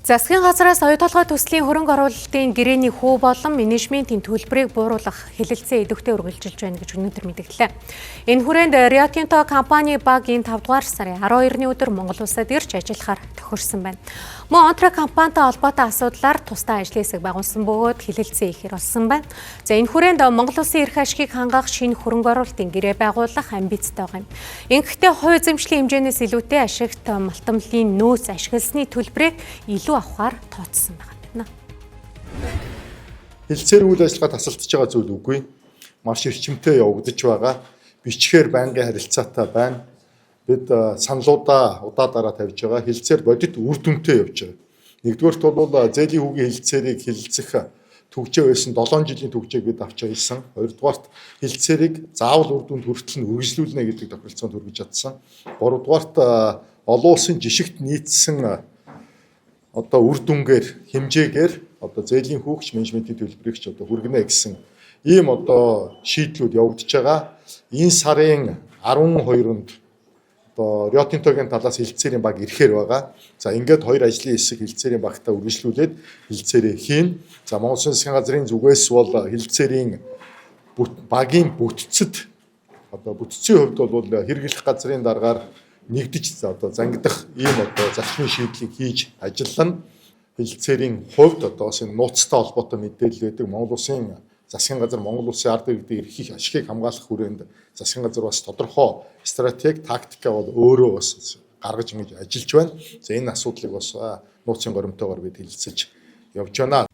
Засгийн газраас оюу толгой төслийн хөрөнгө оруулалтын гэрээний хүү болон менежментийн төлбөрийг бууруулах хэлэлцээ идэвхтэй үргэлжилж байна гэж өнөөдөр мэдгдлээ. Энэ хүрээнд Rio Tinto компани багийн 5 дугаар сарын 12-ны өдөр Монгол улсад ирж ажиллахаар тохирсон байна. Мөн Онтра компанитай холбоотой асуудлаар тусдаа ажлын хэсэг байгуулсан бөгөөд хэлэлцээ ихээр болсон байна. За энэ хүрээнд Монгол улсын эрх ашигыг хангах шинэ хөрөнгө оруулалтын гэрээ байгуулах амбицтай байгаа юм. Ингэхдээ хувь эзэмшлийн хэмжээнээс илүүтэй ашигт малтамлын нөөц ашигласны төлбөрийг илүү авахар тооцсон байна. Хэлцээр үйл ажиллагаа тасалдж байгаа зүйл үгүй. Маш эрчимтэй явагдаж байгаа. Бичгээр байнгын харилцаатай байна. Бид саналуудаа удаа тавьж байгаа. Хэлцээр бодит үр дүнтэй явж байгаа. Нэгдүгээрт бол зээлийн хүүгийн хэлцээрийг хэлэлцэх төгжээ байсан 7 жилийн төгжээг бид авч хэлсэн. Хоёрдугаарт хэлцээрийг заавал үр дүнд хүртэл нь үргэлжлүүлнэ гэдэг тохиролцоонд хүргэж чадсан. Гуравдугаарт олон улсын жишгт нийцсэн үр дүнгээр хэмжээгээр зээлийн хүүгч менежментийн төлбөрийг ч хүргэнэ гэсэн ийм шийдлүүд явагдаж байгаа. Энэ сарын 12-нд Rio Tinto-гийн талаас хэлэлцээрийн баг ирэхээр байгаа. За ингээд хоёр ажлын хэсэг хэлэлцээрийн багтаа үргэлжлүүлээд хэлэлцээрээ хийн. За Монгол Улсын засгийн газрын зүгээс бол хэлэлцээрийн багийн бүтцэд бүтцийн хувьд бол хэрэглэх газрын дараагаар нэгдэж зангидах ийм зарчмын шийдлийг хийж ажиллана. Хэлэлцээрийн хувьд нууцтай холбоотой мэдээлэл байдаг. Монгол Улсын засгийн газар Монгол Улсын ард иргэдийн эрх ашигыг хамгаалах хүрээнд засгийн газар бас тодорхой стратеги, тактика бол өөрөө бас гаргаж ингэж ажиллаж байна. За энэ асуудлыг бас нууцын горимтойгоор бид хэлэлцэж явж байна.